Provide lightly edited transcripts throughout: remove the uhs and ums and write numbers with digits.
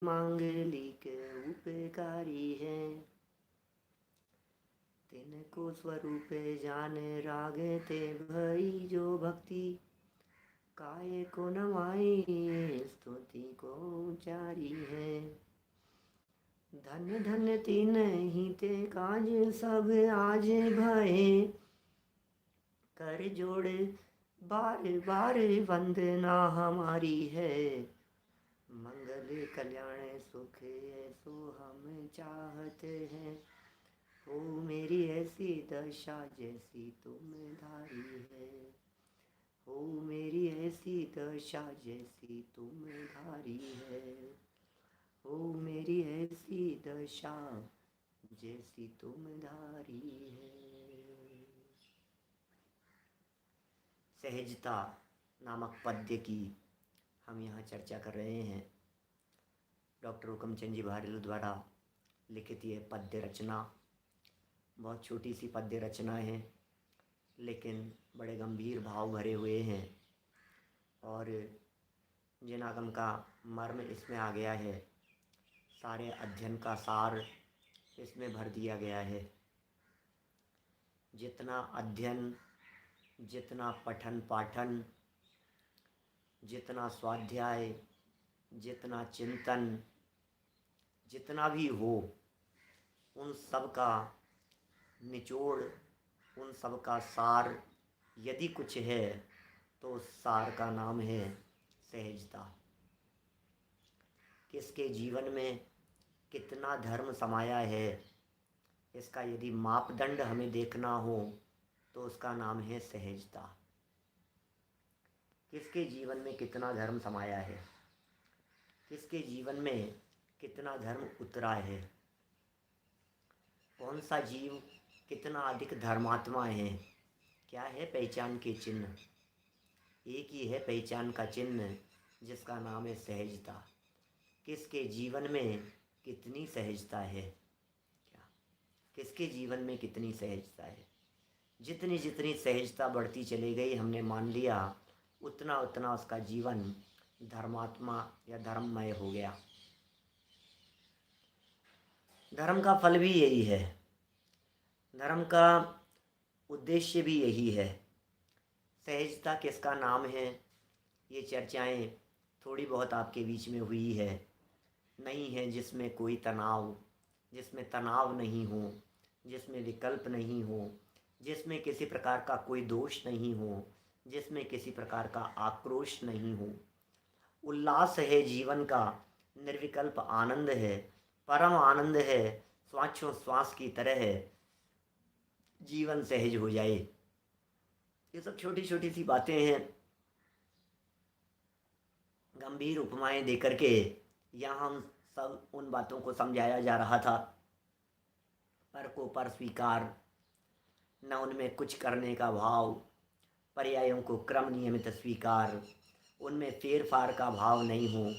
मांगलिक उपकारी है। तिनको स्वरूप जान रागे ते भई जो भक्ति, काय को नवाई स्तुति को उचारी है। धन धन तीन ही ते काज सब आज भये, कर जोड़ बार बार वंदना हमारी है। मंगल कल्याण सुख ऐसो हम चाहते हैं, हो मेरी ऐसी दशा जैसी तुम धारी है। हो मेरी ऐसी दशा जैसी तुम धारी है। हो मेरी ऐसी दशा जैसी तुम धारी है। सहजता नामक पद्य की हम यहाँ चर्चा कर रहे हैं। डॉक्टर हुकमचंद जी बहारेलू द्वारा लिखित ये पद्य रचना बहुत छोटी सी पद्य रचना है, लेकिन बड़े गंभीर भाव भरे हुए हैं और जिन आगम का मर्म इसमें आ गया है, सारे अध्ययन का सार इसमें भर दिया गया है। जितना अध्ययन, जितना पठन पाठन, जितना स्वाध्याय, जितना चिंतन, जितना भी हो, उन सब का निचोड़, उन सब का सार यदि कुछ है तो उस सार का नाम है सहजता। किसके जीवन में कितना धर्म समाया है, इसका यदि मापदंड हमें देखना हो तो उसका नाम है सहजता। किसके जीवन में कितना धर्म समाया है, किसके जीवन में कितना धर्म उतरा है, कौन सा जीव कितना अधिक धर्मात्मा है, क्या है पहचान के चिन्ह। एक ही है पहचान का चिन्ह जिसका नाम है सहजता। किसके जीवन में कितनी सहजता है, क्या किसके जीवन में कितनी सहजता है। जितनी जितनी सहजता बढ़ती चली गई, हमने मान लिया उतना उतना उसका जीवन धर्मात्मा या धर्ममय हो गया। धर्म का फल भी यही है, धर्म का उद्देश्य भी यही है। सहजता किसका नाम है, ये चर्चाएं थोड़ी बहुत आपके बीच में हुई है। नहीं है जिसमें कोई तनाव, जिसमें तनाव नहीं हो, जिसमें विकल्प नहीं हो, जिसमें किसी प्रकार का कोई दोष नहीं हो, जिसमें किसी प्रकार का आक्रोश नहीं हो। उल्लास है जीवन का, निर्विकल्प आनंद है, परम आनंद है, श्वासोच्छ्वास की तरह है, जीवन सहज हो जाए। ये सब छोटी छोटी सी बातें हैं, गंभीर उपमाएं देकर के यहाँ हम सब उन बातों को समझाया जा रहा था। पर को पर स्वीकार, न उनमें कुछ करने का भाव, पर्यायों को क्रम नियमित स्वीकार, उनमें फेर फार का भाव नहीं हो,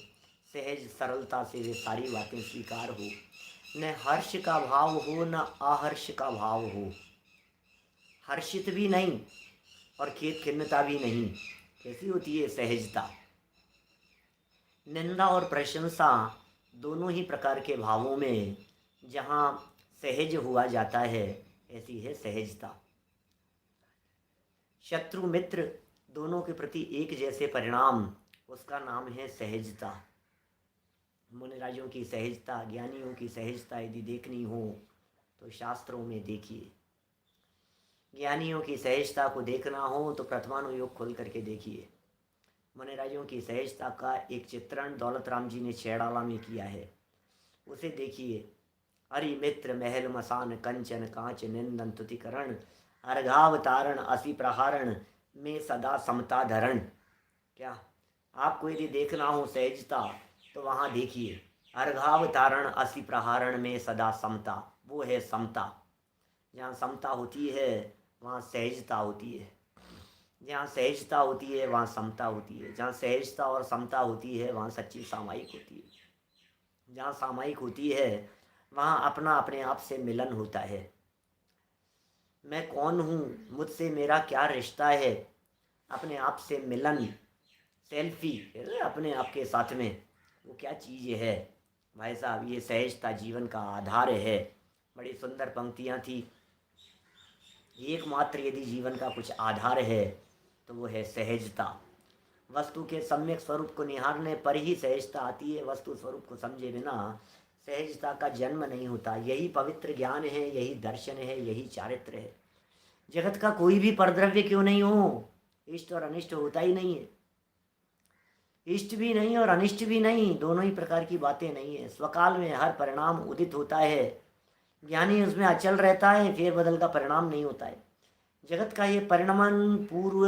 सहज सरलता से वे सारी बातें स्वीकार हो। न हर्ष का भाव हो, न आहर्ष का भाव हो, हर्षित भी नहीं और खेद खिन्नता भी नहीं। कैसी होती है सहजता। निंदा और प्रशंसा दोनों ही प्रकार के भावों में जहाँ सहज हुआ जाता है, ऐसी है सहजता। शत्रु मित्र दोनों के प्रति एक जैसे परिणाम, उसका नाम है सहजता। मुनिराजों की सहजता, ज्ञानियों की सहजता यदि देखनी हो तो शास्त्रों में देखिए। ज्ञानियों की सहजता को देखना हो तो प्रथमानुयोग खोल करके देखिए। मुनिराजों की सहजता का एक चित्रण दौलत राम जी ने छेड़ाला में किया है, उसे देखिए। हरि मित्र महल मसान कंचन कांच निंदन तुतिकरण, अर्घावतारण असी प्रहारण में सदा समता धरण। क्या आपको यदि देखना हो सहजता तो वहाँ देखिए। अर्घावतारण असी प्रहारण में सदा समता, वो है समता। जहाँ समता होती है वहाँ सहजता होती है, जहाँ सहजता होती है वहाँ समता होती है, जहाँ सहजता और समता होती है वहाँ सच्ची सामायिक होती है, जहाँ सामायिक होती है वहाँ अपना अपने आप से मिलन होता है। मैं कौन हूँ, मुझसे मेरा क्या रिश्ता है, अपने आप से मिलन, सेल्फी अपने आप के साथ में, वो क्या चीज़ है। भाई साहब, ये सहजता जीवन का आधार है। बड़ी सुंदर पंक्तियाँ थी। एकमात्र यदि जीवन का कुछ आधार है तो वो है सहजता। वस्तु के सम्यक स्वरूप को निहारने पर ही सहजता आती है। वस्तु स्वरूप को समझे बिना सहजता का जन्म नहीं होता। यही पवित्र ज्ञान है, यही दर्शन है, यही चारित्र है। जगत का कोई भी परद्रव्य क्यों नहीं हो, इष्ट और अनिष्ट होता ही नहीं है। इष्ट भी नहीं और अनिष्ट भी नहीं, दोनों ही प्रकार की बातें नहीं है। स्वकाल में हर परिणाम उदित होता है, ज्ञानी उसमें अचल रहता है, फेर बदल का परिणाम नहीं होता है। जगत का ये परिणमन पूर्व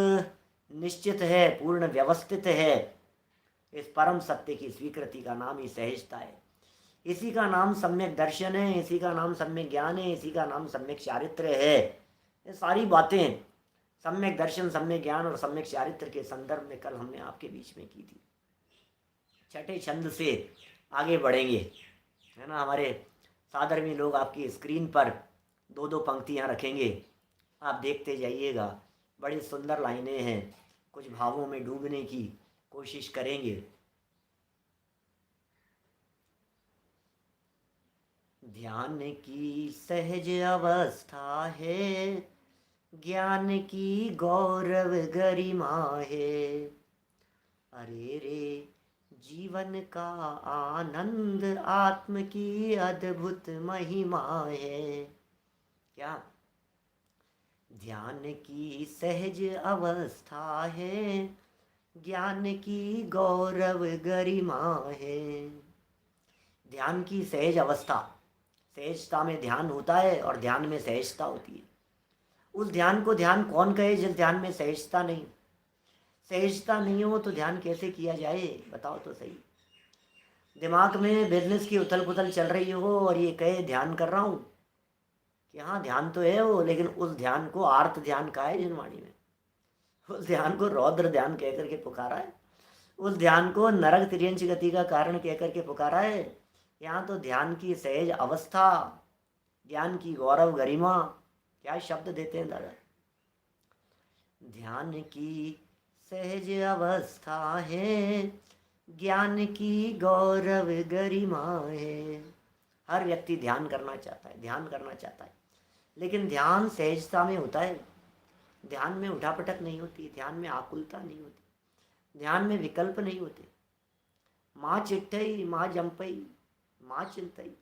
निश्चित है, पूर्ण व्यवस्थित है। इस परम सत्य की स्वीकृति का नाम ही सहजता है। इसी का नाम सम्यक दर्शन है, इसी का नाम सम्यक ज्ञान है, इसी का नाम सम्यक चारित्र है। ये सारी बातें सम्यक दर्शन, सम्यक ज्ञान और सम्यक चारित्र के संदर्भ में कल हमने आपके बीच में की थी। छठे छंद से आगे बढ़ेंगे, है ना। हमारे साधर्मी लोग आपकी स्क्रीन पर दो दो पंक्तियाँ रखेंगे, आप देखते जाइएगा। बड़ी सुंदर लाइनें हैं, कुछ भावों में डूबने की कोशिश करेंगे। ध्यान की सहज अवस्था है, ज्ञान की गौरव गरिमा है। अरे रे जीवन का आनंद, आत्म की अद्भुत महिमा है। क्या? ध्यान की सहज अवस्था है, ज्ञान की गौरव गरिमा है। ध्यान की सहज अवस्था, सहजता में ध्यान होता है और ध्यान में सहजता होती है। उस ध्यान को ध्यान कौन कहे जिस ध्यान में सहजता नहीं? सहजता नहीं हो तो ध्यान कैसे किया जाए, बताओ तो सही। दिमाग में बिजनेस की उथल पुथल चल रही हो और ये कहे ध्यान कर रहा हूँ, कि हाँ ध्यान तो है वो, लेकिन उस ध्यान को आर्त ध्यान कहा है जिनवाणी में। उस ध्यान को रौद्र ध्यान कह करके पुकारा है। उस ध्यान को नरक तिर्यंच गति का कारण कह करके पुकारा है। यहाँ तो ध्यान की सहज अवस्था, ज्ञान की गौरव गरिमा, क्या शब्द देते हैं दादा। ध्यान की सहज अवस्था है, ज्ञान की गौरव गरिमा है। हर व्यक्ति ध्यान करना चाहता है, ध्यान करना चाहता है, लेकिन ध्यान सहजता में होता है। ध्यान में उठापटक नहीं होती, ध्यान में आकुलता नहीं होती, ध्यान में विकल्प नहीं होते। माँ चिट्ठई, माँ जंपई, माँ चिंतई।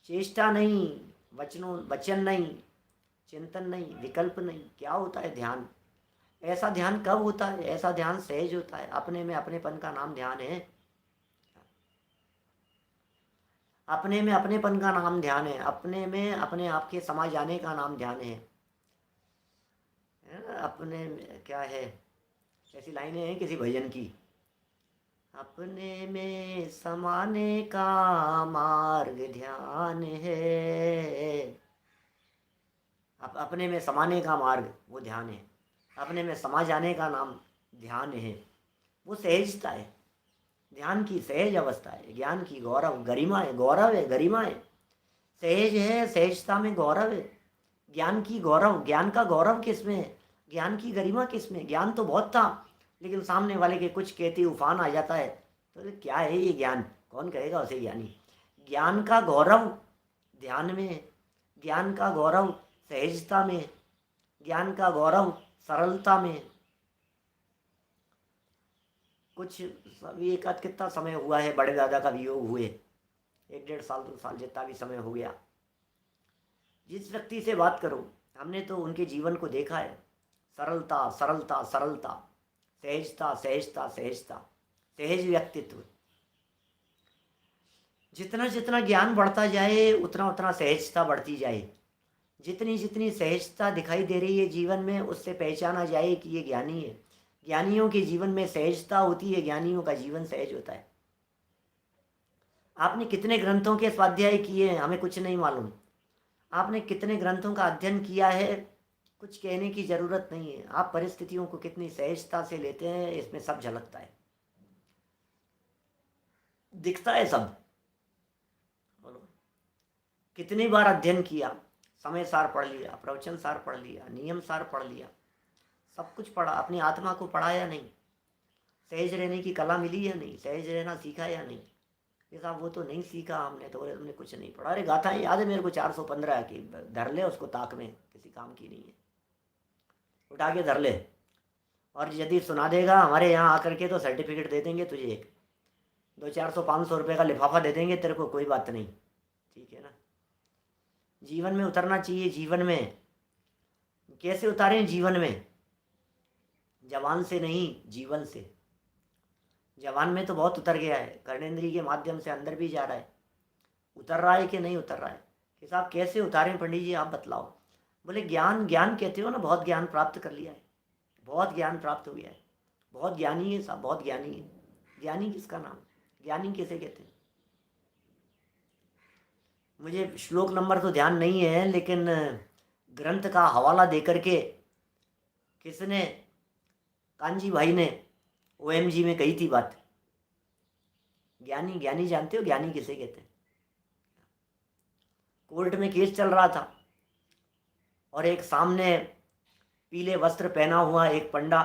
चेष्टा नहीं, वचन नहीं, चिंतन नहीं, विकल्प नहीं। क्या होता है ध्यान? ऐसा ध्यान कब होता है? ऐसा ध्यान सहज होता है। अपने में अपनेपन का नाम ध्यान है। अपने में अपनेपन का नाम ध्यान है। अपने में अपने आप के समा जाने का नाम ध्यान है। अपने में क्या है, ऐसी लाइनें हैं किसी भजन की। अपने में समाने का मार्ग ध्यान है। अपने में समाने का मार्ग वो ध्यान है। अपने में समा जाने का नाम ध्यान है। वो सहजता है, ध्यान की सहज अवस्था है। ज्ञान की गौरव गरिमा है, गौरव है, गरिमा है। सहज है, सहजता में गौरव है। ज्ञान की गौरव, ज्ञान का गौरव किस में है? ज्ञान की गरिमा किस में? ज्ञान तो बहुत था, लेकिन सामने वाले के कुछ कहते उफान आ जाता है, तो क्या है ये ज्ञान? कौन कहेगा उसे ज्ञानी? ज्ञान का गौरव ध्यान में है, ज्ञान का गौरव सहजता में, ज्ञान का गौरव सरलता में। कुछ अभी एक आध कितना समय हुआ है बड़े दादा का वियोग हुए, 1-1.5 साल 2 साल जितना भी समय हो गया। जिस व्यक्ति से बात करो, हमने तो उनके जीवन को देखा है। सरलता सरलता सरलता, सहजता सहजता सहजता, सहज व्यक्तित्व। जितना जितना ज्ञान बढ़ता जाए उतना उतना सहजता बढ़ती जाए। जितनी जितनी सहजता दिखाई दे रही है जीवन में, उससे पहचाना जाए कि ये ज्ञानी है। ज्ञानियों के जीवन में सहजता होती है, ज्ञानियों का जीवन सहज होता है। आपने कितने ग्रंथों के स्वाध्याय किए हैं हमें कुछ नहीं मालूम। आपने कितने ग्रंथों का अध्ययन किया है कुछ कहने की जरूरत नहीं है। आप परिस्थितियों को कितनी सहजता से लेते हैं इसमें सब झलकता है, दिखता है सब। बोलो, कितनी बार अध्ययन किया, समय सार पढ़ लिया, प्रवचन सार पढ़ लिया, नियम सार पढ़ लिया, सब कुछ पढ़ा, अपनी आत्मा को पढ़ा या नहीं? सहज रहने की कला मिली या नहीं? सहज रहना सीखा या नहीं? ये साहब वो तो नहीं सीखा हमने, तो बोले तुमने कुछ नहीं पढ़ा। अरे गाथा याद है मेरे को 415 की, धर ले उसको ताक में, किसी काम की नहीं है, उठा के धर ले, और यदि सुना देगा हमारे यहाँ आकर के तो सर्टिफिकेट दे देंगे तुझे, एक 200-400-500 रुपये का लिफाफा दे देंगे तेरे को, कोई बात नहीं, ठीक है ना। जीवन में उतरना चाहिए। जीवन में कैसे उतारें? जीवन में जवान से नहीं, जीवन से। जवान में तो बहुत उतर गया है, कर्णेंद्रिय के माध्यम से अंदर भी जा रहा है, उतर रहा है कि नहीं उतर रहा है? कि साहब कैसे उतारें पंडित जी, आप बतलाओ। बोले ज्ञान, ज्ञान कहते हो ना, बहुत ज्ञान प्राप्त कर लिया है, बहुत ज्ञान प्राप्त हो गया है, बहुत ज्ञानी है साहब, बहुत ज्ञानी है। ज्ञानी किसका नाम? ज्ञानी किसे कहते हैं? मुझे श्लोक नंबर तो ध्यान नहीं है, लेकिन ग्रंथ का हवाला देकर के किसने, कांजी भाई ने OMG में कही थी बात। ज्ञानी, ज्ञानी जानते हो ज्ञानी किसे कहते हैं? कोर्ट में केस चल रहा था और एक सामने पीले वस्त्र पहना हुआ एक पंडा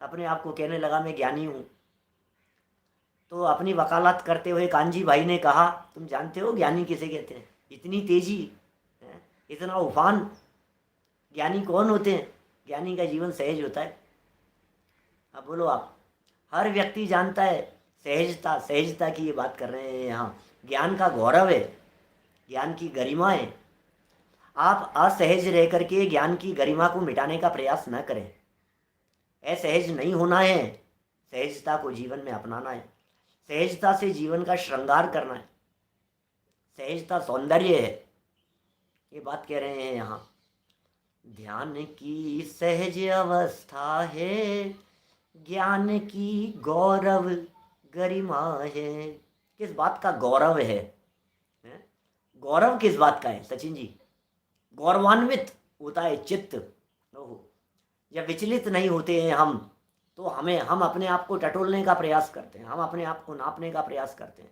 अपने आप को कहने लगा मैं ज्ञानी हूँ। तो अपनी वकालत करते हुए कांजी भाई ने कहा तुम जानते हो ज्ञानी किसे कहते हैं? इतनी तेजी, इतना उफान, ज्ञानी कौन होते हैं? ज्ञानी का जीवन सहज होता है। अब बोलो आप, हर व्यक्ति जानता है सहजता, सहजता की ये बात कर रहे हैं यहाँ। ज्ञान का गौरव है, ज्ञान की गरिमा है। आप असहज रह करके ज्ञान की गरिमा को मिटाने का प्रयास न करें। असहज नहीं होना है, सहजता को जीवन में अपनाना है, सहजता से जीवन का श्रृंगार करना है। सहजता सौंदर्य है, ये बात कह रहे हैं यहाँ। ध्यान की सहज अवस्था है, ज्ञान की गौरव गरिमा है। किस बात का गौरव है? गौरव किस बात का है सचिन जी? गौरवान्वित होता है चित्त। जब विचलित नहीं होते हैं हम, तो हम अपने आप को टटोलने का प्रयास करते हैं, हम अपने आप को नापने का प्रयास करते हैं।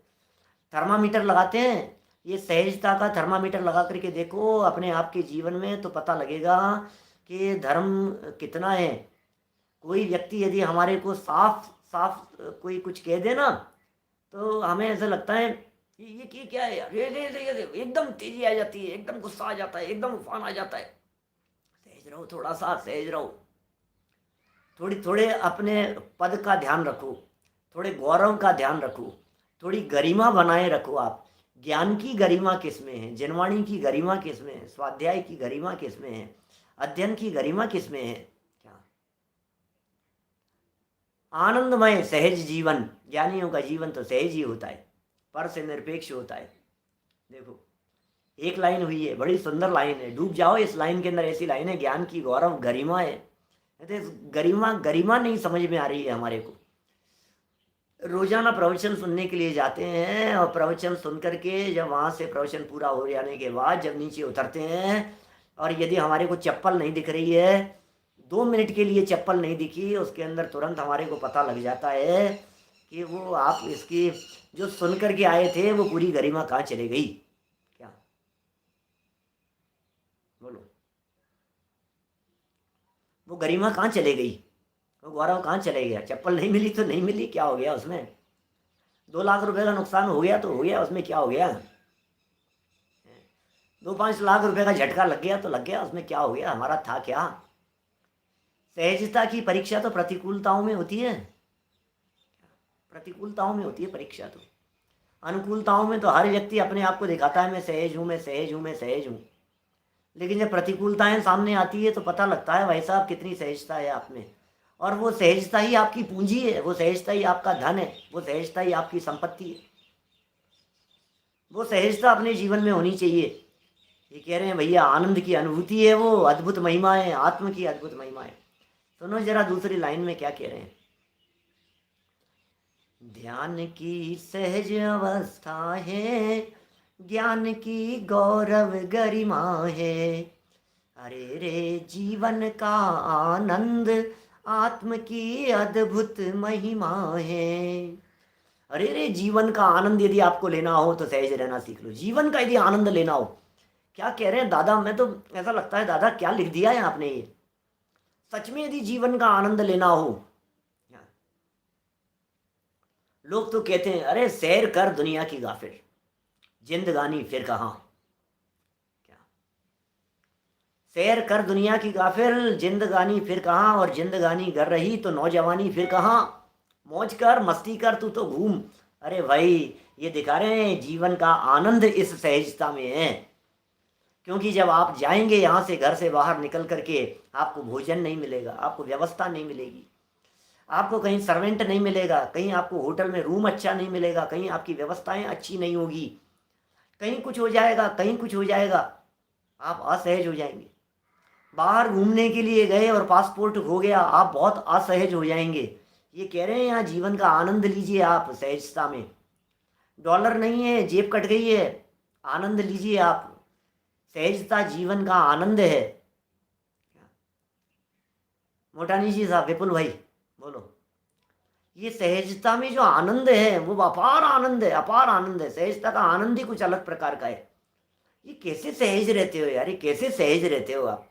थर्मामीटर लगाते हैं, ये सहजता का थर्मामीटर लगा करके देखो अपने आप के जीवन में, तो पता लगेगा कि धर्म कितना है। कोई व्यक्ति यदि हमारे को साफ साफ कोई कुछ कह दे ना, तो हमें ऐसा लगता है ये क्या है यार, ये एकदम तेजी आ जाती है, एकदम गुस्सा आ जाता है, एकदम उफान आ जाता है। सहज रहो, थोड़ा सा सहज रहो, थोड़े अपने पद का ध्यान रखो, थोड़े गौरव का ध्यान रखो, थोड़ी गरिमा बनाए रखो। आप ज्ञान की गरिमा किस में है? जनवाणी की गरिमा किस में है? स्वाध्याय की गरिमा किस में है? अध्ययन की गरिमा किस में है? क्या आनंदमय सहज जीवन। ज्ञानियों का जीवन तो सहज ही होता है, पर से निरपेक्ष होता है। देखो एक लाइन हुई है, बड़ी सुंदर लाइन है, डूब जाओ इस लाइन के अंदर। ऐसी लाइन है, ज्ञान की गौरव गरिमा है। गरिमा नहीं समझ में आ रही है हमारे को। रोजाना प्रवचन सुनने के लिए जाते हैं, और प्रवचन सुन करके जब वहाँ से प्रवचन पूरा हो जाने के बाद जब नीचे उतरते हैं, और यदि हमारे को चप्पल नहीं दिख रही है, 2 मिनट के लिए चप्पल नहीं दिखी, उसके अंदर तुरंत हमारे को पता लग जाता है कि वो आप इसकी जो सुन करके आए थे वो पूरी गरिमा कहाँ चली गई। क्या बोलो, वो गरिमा कहाँ चले गई, वो गौरव कहाँ चले गया? चप्पल नहीं मिली तो नहीं मिली, क्या हो गया उसमें? 2 लाख रुपए का नुकसान हो गया तो हो गया, उसमें क्या हो गया? 2-5 लाख रुपए का झटका लग गया तो लग गया, उसमें क्या हो गया? हमारा था क्या? सहजता की परीक्षा तो प्रतिकूलताओं में होती है, प्रतिकूलताओं में होती है परीक्षा तो। अनुकूलताओं में तो हर व्यक्ति अपने आप को दिखाता है मैं सहज हूँ, मैं सहज हूँ, मैं सहज हूँ। लेकिन जब प्रतिकूलताएं सामने आती है तो पता लगता है भाई साहब कितनी सहजता है आप में। और वो सहजता ही आपकी पूंजी है, वो सहजता ही आपका धन है, वो सहजता ही आपकी संपत्ति है। वो सहजता अपने जीवन में होनी चाहिए। ये कह रहे हैं भैया आनंद की अनुभूति है, वो अद्भुत महिमा है, आत्म की अद्भुत महिमा है। सुनो जरा दूसरी लाइन में क्या कह रहे हैं। ध्यान की सहज अवस्था है, ज्ञान की गौरव गरिमा है। अरे रे जीवन का आनंद, आत्म की अद्भुत महिमा है। अरे रे जीवन का आनंद यदि आपको लेना हो तो सहज रहना सीख लो। जीवन का यदि आनंद लेना हो, क्या कह रहे हैं दादा? मैं तो ऐसा लगता है दादा क्या लिख दिया है आपने ये। सच में यदि जीवन का आनंद लेना हो, लोग तो कहते हैं अरे सैर कर दुनिया की गाफिर, जिंदगानी फिर कहाँ। क्या सैर कर दुनिया की गाफिर, जिंदगानी फिर कहाँ, और जिंदगानी कर रही तो नौजवानी फिर कहाँ। मौज कर मस्ती कर तू तो घूम। अरे भाई, ये दिखा रहे हैं जीवन का आनंद इस सहजता में है। क्योंकि जब आप जाएंगे यहाँ से, घर से बाहर निकल करके, आपको भोजन नहीं मिलेगा, आपको व्यवस्था नहीं मिलेगी, आपको कहीं सर्वेंट नहीं मिलेगा, कहीं आपको होटल में रूम अच्छा नहीं मिलेगा, कहीं आपकी व्यवस्थाएं अच्छी नहीं होगी, कहीं कुछ हो जाएगा, कहीं कुछ हो जाएगा, आप असहज हो जाएंगे। बाहर घूमने के लिए गए और पासपोर्ट खो गया, आप बहुत असहज हो जाएंगे। ये कह रहे हैं यहाँ जीवन का आनंद लीजिए आप सहजता में। डॉलर नहीं है, जेब कट गई है, आनंद लीजिए आप। सहजता जीवन का आनंद है। मोटानी जी साहब, विपुल भाई बोलो। ये सहजता में जो आनंद है वो अपार आनंद है, अपार आनंद है। सहजता का आनंद ही कुछ अलग प्रकार का है। ये कैसे सहज रहते हो यार, ये कैसे सहज रहते हो आप?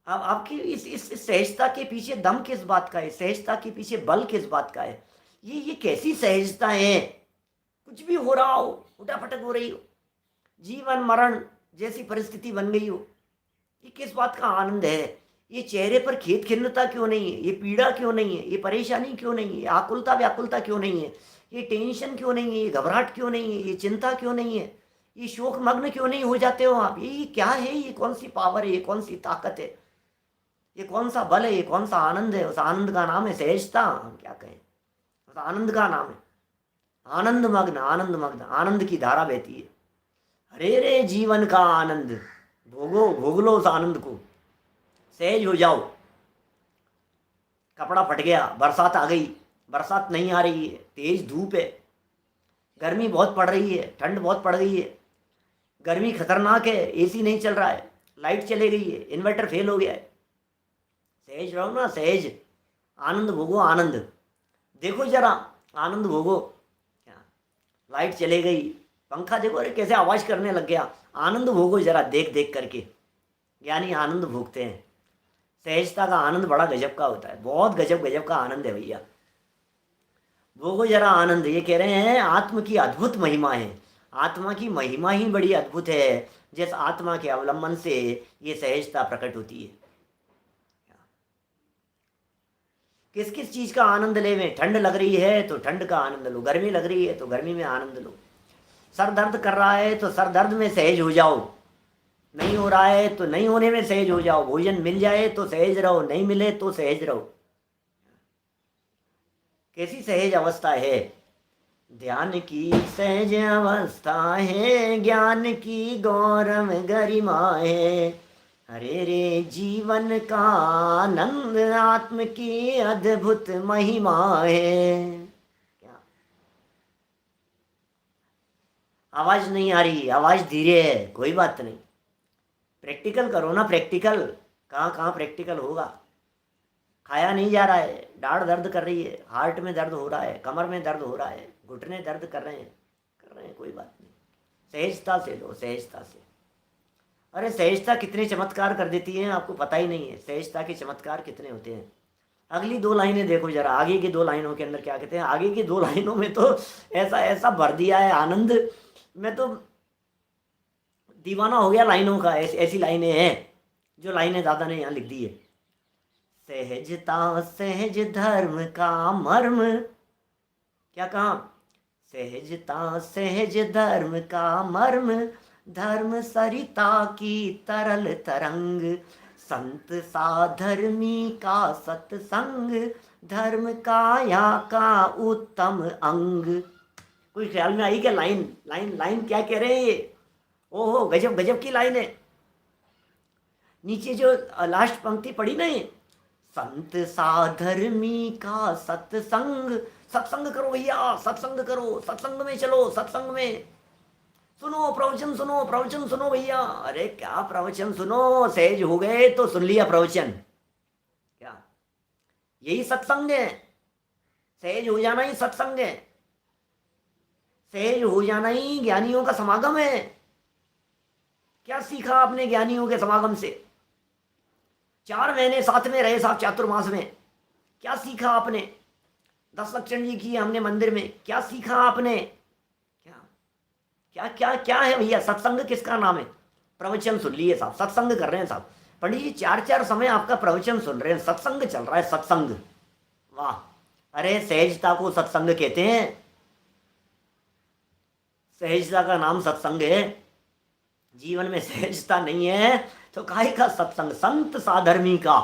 अब आपकी इस सहजता के पीछे दम किस बात का है, सहजता के पीछे बल किस बात का है? ये कैसी सहजता है? कुछ भी हो रहा हो, उठापटक हो रही हो, जीवन मरण जैसी परिस्थिति बन गई हो, ये किस बात का आनंद है? ये चेहरे पर खेद खिन्नता क्यों नहीं है? ये पीड़ा क्यों नहीं है? ये परेशानी क्यों नहीं है? ये आकुलता व्याकुलता क्यों नहीं है? ये टेंशन क्यों नहीं है? ये घबराहट क्यों नहीं है? ये चिंता क्यों नहीं है? ये शोक मग्न क्यों नहीं हो जाते हो आप? ये क्या है? ये कौन सी पावर है? ये कौन सी ताकत है? ये कौन सा बल है? ये कौन सा आनंद है? उस आनंद का नाम है सहजता। हम क्या कहें, उस आनंद का नाम है आनंद मग्न। आनंद मग्न, आनंद की धारा बहती है। अरे रे जीवन का आनंद, भोगो, भोग लो उस आनंद को, सहज हो जाओ। कपड़ा फट गया, बरसात आ गई, बरसात नहीं आ रही है, तेज धूप है, गर्मी बहुत पड़ रही है, ठंड बहुत पड़ गई है, गर्मी खतरनाक है, एसी नहीं चल रहा है, लाइट चले गई है, इन्वर्टर फेल हो गया है। सहज रहो ना, सहज। आनंद भोगो, आनंद देखो जरा, आनंद भोगो। क्या लाइट चले गई, पंखा देखो अरे कैसे आवाज करने लग गया, आनंद भोगो जरा देख देख करके। यानी आनंद भोगते हैं। सहजता का आनंद बड़ा गजब का होता है, बहुत गजब गजब का आनंद है भैया। भोगो जरा आनंद। ये कह रहे हैं आत्म की अद्भुत महिमा है। आत्मा की महिमा ही बड़ी अद्भुत है, जिस आत्मा के अवलंबन से ये सहजता प्रकट होती है। किस किस चीज का आनंद लेवें? ठंड लग रही है तो ठंड का आनंद लो, गर्मी लग रही है तो गर्मी में आनंद लो, सर दर्द कर रहा है तो सर दर्द में सहज हो जाओ, नहीं हो रहा है तो नहीं होने में सहज हो जाओ, भोजन मिल जाए तो सहज रहो, नहीं मिले तो सहज रहो। कैसी सहज अवस्था है? ध्यान की सहज अवस्था है, ज्ञान की गौरव गरिमा है। अरे रे जीवन का आनंद, आत्म की अद्भुत महिमा है। क्या आवाज नहीं आ रही? आवाज धीरे है, कोई बात नहीं, प्रैक्टिकल करो ना, प्रैक्टिकल। कहाँ कहाँ प्रैक्टिकल होगा? खाया नहीं जा रहा है, दाढ़ दर्द कर रही है, हार्ट में दर्द हो रहा है, कमर में दर्द हो रहा है, घुटने दर्द कर रहे हैं, कोई बात नहीं, सहजता से लो, सहजता से। अरे सहजता कितने चमत्कार कर देती है, आपको पता ही नहीं है सहजता के चमत्कार कितने होते हैं। अगली दो लाइनें देखो जरा, आगे की दो लाइनों के अंदर क्या कहते हैं। आगे की दो लाइनों में तो ऐसा ऐसा भर दिया है आनंद, मैं तो दीवाना हो गया लाइनों का। ऐसी लाइनें हैं जो लाइनें दादा ने यहाँ लिख दी है। सहजता सहज धर्म का मर्म। क्या कहा? सहजता सहज धर्म का मर्म, धर्म सरिता की तरल तरंग, संत साधर्मी का सत्संग, धर्म काया का उत्तम अंग। कोई ख्याल में आई क्या लाइन? लाइन लाइन क्या कह रहे हैं ये? ओहो, गजब गजब की लाइन है। नीचे जो लास्ट पंक्ति पड़ी ना, ये संत साधर्मी का सत्संग। सत्संग करो भैया, सत्संग करो, सत्संग में चलो, सत्संग में सुनो प्रवचन, सुनो प्रवचन, सुनो भैया। अरे क्या प्रवचन सुनो, सहज हो गए तो सुन लिया प्रवचन। क्या यही सत्संग है? सहज हो जाना ही सत्संग है, सहज हो जाना ही ज्ञानियों का समागम है। क्या सीखा आपने ज्ञानियों के समागम से? 4 महीने साथ में रहे साहब चातुर्मास में, क्या सीखा आपने? 10 लक्षण जी किए हमने मंदिर में, क्या सीखा आपने? क्या क्या क्या क्या है भैया? सत्संग किसका नाम है? प्रवचन सुन लिए साहब, सत्संग कर रहे हैं साहब, पंडित जी 4-4 समय आपका प्रवचन सुन रहे हैं, सत्संग चल रहा है, सत्संग। वाह! अरे सहजता को सत्संग कहते हैं, सहजता का नाम सत्संग है। जीवन में सहजता नहीं है तो काहे का सत्संग? संत साधर्मी का,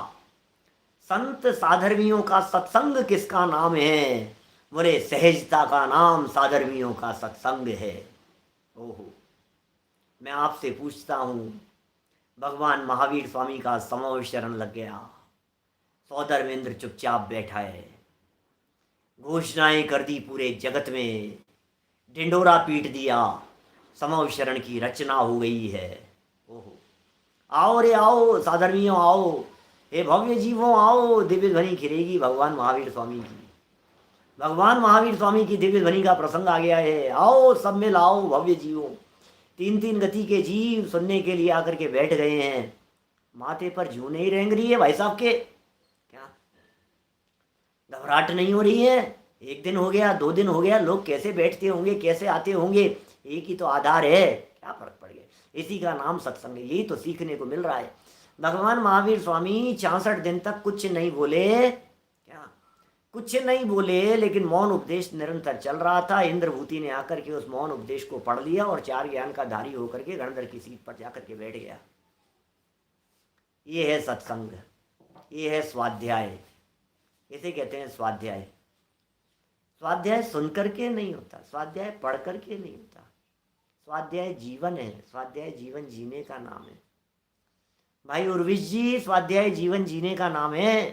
संत साधर्मियों का सत्संग किसका नाम है? बोले सहजता का नाम साधर्मियों का सत्संग है। ओहो! मैं आपसे पूछता हूं, भगवान महावीर स्वामी का समो शरण लग गया, सौधर्मेंद्र चुपचाप बैठा है, घोषणाएं कर दी पूरे जगत में, ढिंडोरा पीट दिया, समो शरण की रचना हो गई है। ओहो! आओ रे आओ साधर्मियों आओ, हे भव्य जीवों आओ, दिव्य ध्वनि खिलेगी भगवान महावीर स्वामी की। भगवान महावीर स्वामी की दिव्य ध्वनि का प्रसंग आ गया है। आओ सब में लाओ भव्य जीवों। 3-3 गति के जीव सुनने के लिए आकर के बैठ गए हैं। माथे पर जूं नहीं रेंग रही है भाई साहब के? क्या घबराहट नहीं हो रही है? 1 दिन हो गया, 2 दिन हो गया, लोग कैसे बैठते होंगे, कैसे आते होंगे? एक ही तो आधार है, क्या फर्क पड़ गया? इसी का नाम सत्संग है। यही तो सीखने को मिल रहा है। भगवान महावीर स्वामी 66 दिन तक कुछ नहीं बोले, क्या कुछ नहीं बोले, लेकिन मौन उपदेश निरंतर चल रहा था। इंद्रभूति ने आकर के उस मौन उपदेश को पढ़ लिया और 4 ज्ञान का धारी होकर के गणधर की सीट पर जाकर के बैठ गया। ये है सत्संग, ये है स्वाध्याय, इसे कहते हैं स्वाध्याय। स्वाध्याय सुन करके नहीं होता, स्वाध्याय पढ़ करके नहीं होता, स्वाध्याय जीवन है, स्वाध्याय जीवन जीने का नाम है। भाई उर्विश जी, स्वाध्याय जीवन जीने का नाम है,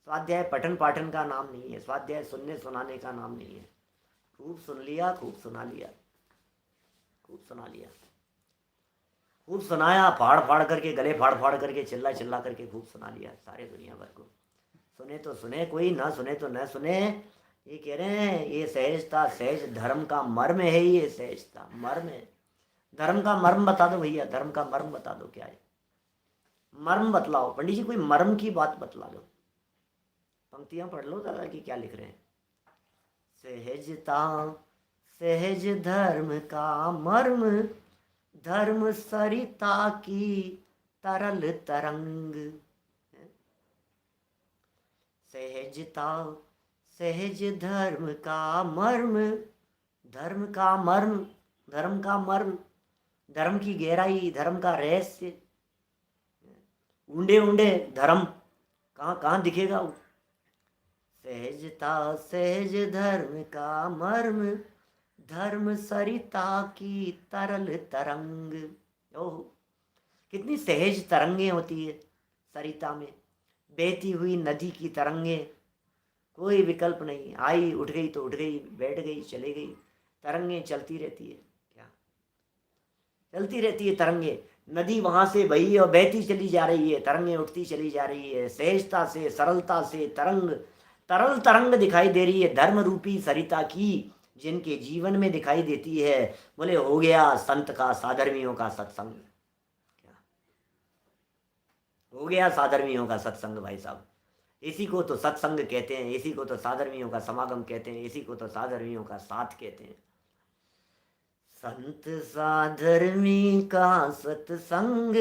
स्वाध्याय पठन पाठन का नाम नहीं है, स्वाध्याय सुनने सुनाने का नाम नहीं है। खूब सुन लिया, खूब सुना लिया, खूब सुना लिया, खूब सुनाया, फाड़ फाड़ करके, गले फाड़ फाड़ करके, चिल्ला चिल्ला करके खूब सुना लिया सारे दुनिया भर को। सुने तो सुने कोई, ना सुने तो न सुने। ये कह रहे हैं ये सहजता, सहज धर्म का मर्म है, ये सहजता मर्म है। धर्म का मर्म बता दो भैया, धर्म का मर्म बता दो, क्या है मर्म? बतलाओ पंडित जी, कोई मर्म की बात बतला दो। पंक्तियां पढ़ लो दादा की क्या लिख रहे हैं। सहजता सहज धर्म का मर्म, धर्म सरिता की तरल तरंग। सहजता सहज धर्म का मर्म, धर्म का मर्म, धर्म का मर्म, धर्म की गहराई, धर्म का रहस्य। ऊंडे ऊंडे धर्म कहाँ कहाँ दिखेगा वो? सहजता सहज धर्म का मर्म, धर्म सरिता की तरल तरंग। ओह, कितनी सहज तरंगे होती है सरिता में, बहती हुई नदी की तरंगे, कोई विकल्प नहीं, आई उठ गई तो उठ गई, बैठ गई चले गई, तरंगे चलती रहती है। क्या चलती रहती है तरंगे? नदी वहां से बही और बहती चली जा रही है, तरंगे उठती चली जा रही है, सहजता से सरलता से तरंग, तरल तरंग दिखाई दे रही है धर्म रूपी सरिता की, जिनके जीवन में दिखाई देती है। बोले हो गया संत का, साधर्मियों का सत्संग। क्या हो गया साधर्मियों का सत्संग भाई साहब? इसी को तो सत्संग कहते हैं, इसी को तो साधर्मियों का समागम कहते हैं, इसी को तो साधर्मियों का साथ कहते हैं। संत साधर्मी का सत्संग,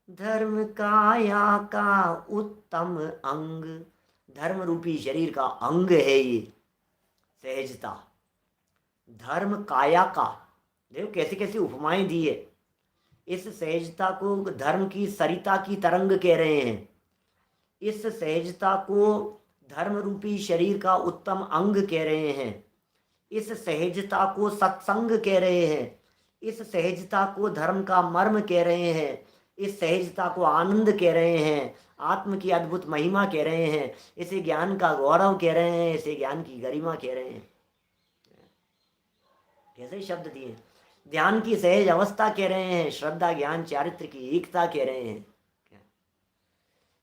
धर्म काया का उत्तम अंग। धर्म रूपी शरीर का अंग है ये सहजता। धर्म काया का, देखो कैसे कैसे उपमाएं दी है। इस सहजता को धर्म की सरिता की तरंग कह रहे हैं, इस सहजता को धर्म रूपी शरीर का उत्तम अंग कह रहे हैं, इस सहजता को सत्संग कह रहे हैं, इस सहजता को धर्म का मर्म कह रहे हैं, इस सहजता को आनंद कह रहे हैं, आत्म की अद्भुत महिमा कह रहे हैं, इसे ज्ञान का गौरव कह रहे हैं, इसे ज्ञान की गरिमा कह रहे हैं। कैसे शब्द दिए? ध्यान की सहज अवस्था कह रहे हैं, श्रद्धा ज्ञान चारित्र की एकता कह रहे हैं।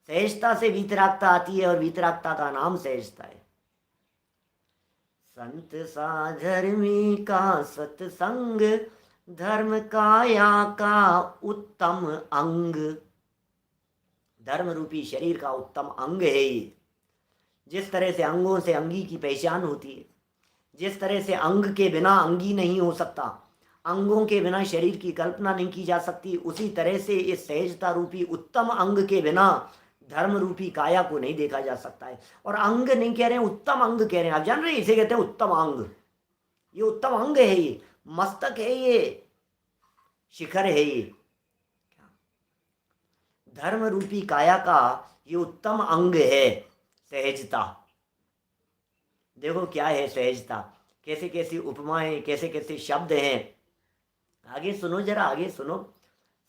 सहजता से वीतरागता आती है और वीतरागता का नाम सहजता है। संत साधर्मी का सत्संग, धर्म काया का उत्तम अंग। धर्म रूपी शरीर का उत्तम अंग है ये। जिस तरह से अंगों से अंगी की पहचान होती है, जिस तरह से अंग के बिना अंगी नहीं हो सकता, अंगों के बिना शरीर की कल्पना नहीं की जा सकती, उसी तरह से इस सहजता रूपी उत्तम अंग के बिना धर्म रूपी काया को नहीं देखा जा सकता है। और अंग नहीं कह रहे हैं, उत्तम अंग कह रहे हैं। आप जान रहे हैं इसे कहते हैं उत्तम अंग। ये उत्तम अंग है, ये मस्तक है, ये शिखर है, ये धर्म रूपी काया का ये उत्तम अंग है सहजता। देखो क्या है सहजता, कैसे कैसी उपमाएं, कैसे कैसे शब्द हैं। आगे सुनो, जरा आगे सुनो,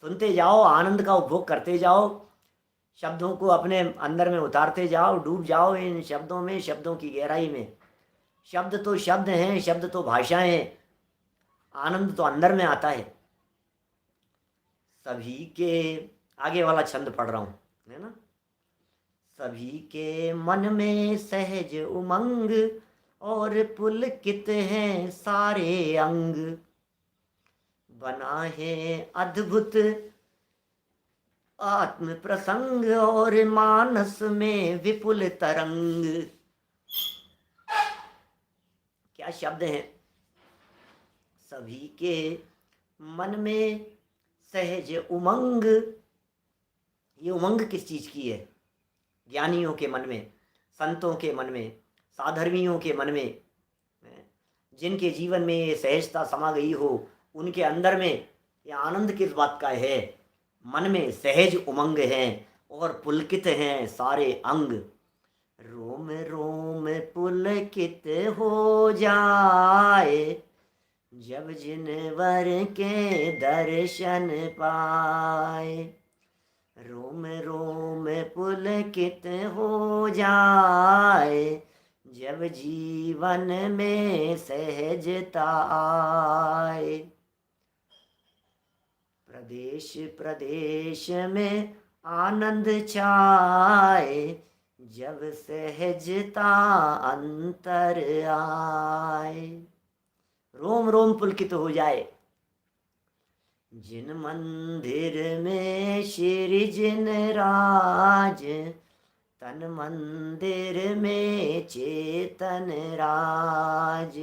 सुनते जाओ, आनंद का उपभोग करते जाओ, शब्दों को अपने अंदर में उतारते जाओ, डूब जाओ इन शब्दों में, शब्दों की गहराई में। शब्द तो शब्द हैं, शब्द तो भाषाएं हैं, आनंद तो अंदर में आता है। सभी के, आगे वाला छंद पढ़ रहा हूं, है ना। सभी के मन में सहज उमंग और पुलकित हैं सारे अंग, बना है अद्भुत आत्म प्रसंग और मानस में विपुल तरंग। क्या शब्द हैं। सभी के मन में सहज उमंग। ये उमंग किस चीज की है। ज्ञानियों के मन में, संतों के मन में, साधर्मियों के मन में, जिनके जीवन में ये सहजता समा गई हो, उनके अंदर में ये आनंद किस बात का है। मन में सहज उमंग है और पुलकित हैं सारे अंग। रोम रोम पुलकित हो जाए जब जिनवर के दर्शन पाए। रोम रोम पुलकित हो जाए जब जीवन में सहजता आए। प्रदेश प्रदेश में आनंद छाए जब सहजता अंतर आए। रोम रोम पुलकित हो जाए। जिन मंदिर में श्री जिन राज, तन मंदिर में चेतन राज।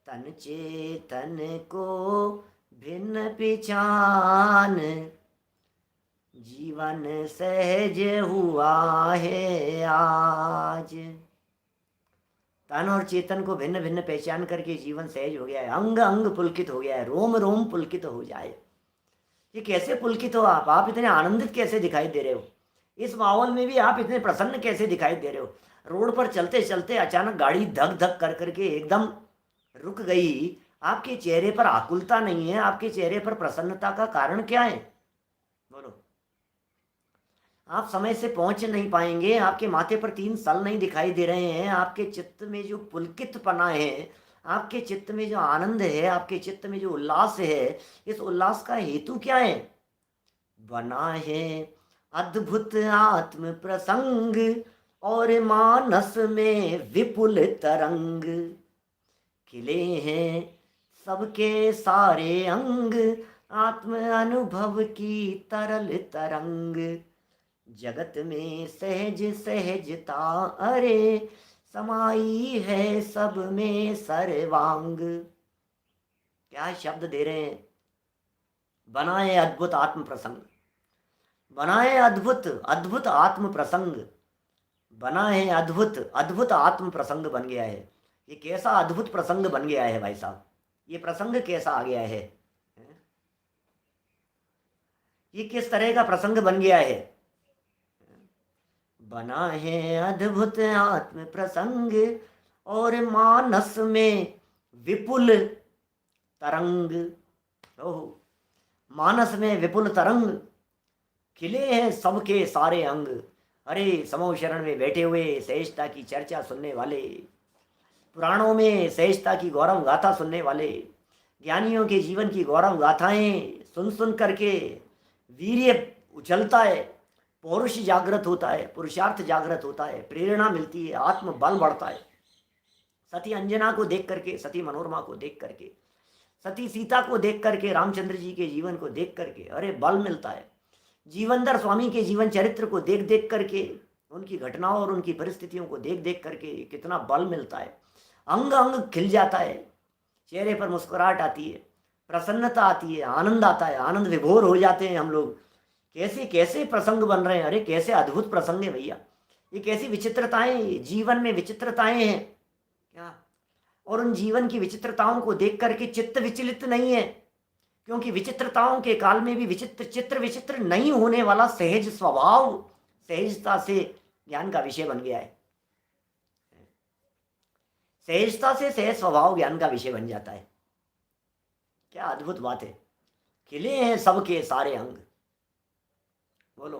तन चेतन को भिन्न पिछान, जीवन सहज हुआ है आज। तन और चेतन को भिन्न भिन्न पहचान करके जीवन सहज हो गया है, अंग अंग पुलकित हो गया है, रोम रोम पुलकित हो जाए। ये कैसे पुलकित हो आप इतने आनंदित कैसे दिखाई दे रहे हो। इस माहौल में भी आप इतने प्रसन्न कैसे दिखाई दे रहे हो। रोड पर चलते चलते अचानक गाड़ी धक धक कर करके एकदम रुक गई, आपके चेहरे पर आकुलता नहीं है, आपके चेहरे पर प्रसन्नता का कारण क्या है। बोलो। आप समय से पहुंच नहीं पाएंगे, आपके माथे पर 3 साल नहीं दिखाई दे रहे हैं, आपके चित्त में जो पुलकितपना है, आपके चित्त में जो आनंद है, आपके चित्त में जो उल्लास है, इस उल्लास का हेतु क्या है। बना है अद्भुत आत्म प्रसंग और मानस में विपुल तरंग। खिले हैं सबके सारे अंग, आत्म अनुभव की तरल तरंग। जगत में सहज सहजता अरे, समाई है सब में सर्वांग। क्या शब्द दे रहे हैं। बनाए अद्भुत आत्म प्रसंग, बनाए अद्भुत अद्भुत आत्म प्रसंग, बना है अद्भुत अद्भुत आत्म प्रसंग बन गया है। ये कैसा अद्भुत प्रसंग बन गया है भाई साहब, ये प्रसंग कैसा आ गया है, ये किस तरह का प्रसंग बन गया है। बना है अद्भुत आत्म प्रसंग और मानस में विपुल तरंग। ओह, मानस में विपुल तरंग। खिले हैं सबके सारे अंग। अरे समूह शरण में बैठे हुए सहजता की चर्चा सुनने वाले, पुराणों में सहजता की गौरव गाथा सुनने वाले, ज्ञानियों के जीवन की गौरव गाथाएं सुन सुन करके वीर्य उछलता है, पौरुष जागृत होता है, पुरुषार्थ जागृत होता है, प्रेरणा मिलती है, आत्म बल बढ़ता है। सती अंजना को देख करके, सती मनोरमा को देख करके, सती सीता को देख करके, रामचंद्र जी के जीवन को देख करके अरे बल मिलता है। जीवनधर स्वामी के जीवन चरित्र को देख देख करके उनकी घटनाओं और उनकी परिस्थितियों को देख देख करके कितना बल मिलता है, अंग अंग खिल जाता है, चेहरे पर मुस्कुराहट आती है, प्रसन्नता आती है, आनंद आता है, आनंद विभोर हो जाते हैं हम लोग। कैसे कैसे प्रसंग बन रहे हैं, अरे कैसे अद्भुत प्रसंग है भैया, ये कैसी विचित्रताएं, जीवन में विचित्रताएं हैं क्या। और उन जीवन की विचित्रताओं को देख करके चित्त विचलित नहीं है, क्योंकि विचित्रताओं के काल में भी चित्र विचित्र नहीं होने वाला सहज स्वभाव सहजता से ज्ञान का विषय बन गया है। सहजता से सहज स्वभाव ज्ञान का विषय बन जाता है। क्या अद्भुत बात है। खिले हैं सबके सारे अंग। बोलो,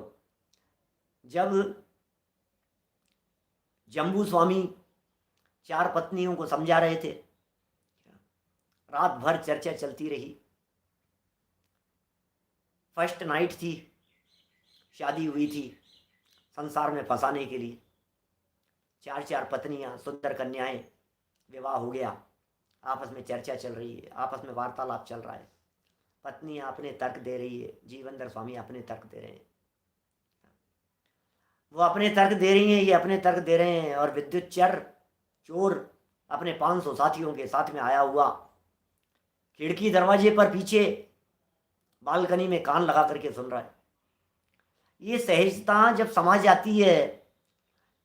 जब जम्बू स्वामी 4 पत्नियों को समझा रहे थे, रात भर चर्चा चलती रही। फर्स्ट नाइट थी, शादी हुई थी संसार में फंसाने के लिए। 4 पत्नियां, सुंदर कन्याएं, विवाह हो गया, आपस में चर्चा चल रही है, आपस में वार्तालाप चल रहा है। पत्नियां अपने तर्क दे रही है, जीवनधर स्वामी अपने तर्क दे रहे हैं, वो अपने तर्क दे रही हैं, ये अपने तर्क दे रहे हैं। और विद्युत चोर अपने 500 साथियों के साथ में आया हुआ खिड़की दरवाजे पर पीछे बालकनी में कान लगा करके सुन रहा है। ये सहजता जब समा जाती है,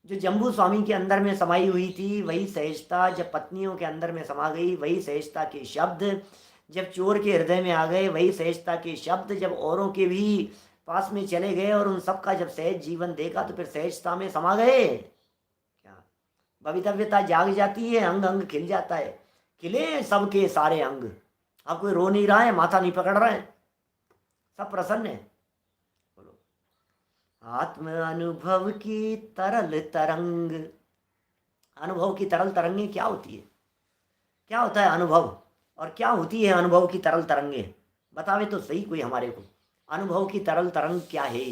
जो जम्बू स्वामी के अंदर में समाई हुई थी, वही सहजता जब पत्नियों के अंदर में समा गई, वही सहजता के शब्द जब चोर के हृदय में आ गए, वही सहजता के शब्द जब औरों के भी पास में चले गए और उन सब का जब सहज जीवन देखा, तो फिर सहजता में समा गए। क्या भवितव्यता जाग जाती है, अंग अंग खिल जाता है। खिले सबके सारे अंग। अब कोई रो नहीं रहा है, माथा नहीं पकड़ रहा है, सब प्रसन्न है। बोलो, आत्म अनुभव की तरल तरंग। अनुभव की तरल तरंगे क्या होती है? क्या होता है अनुभव, और क्या होती है अनुभव की तरल तरंगे? बतावे तो सही कोई हमारे को, अनुभव की तरल तरंग क्या है?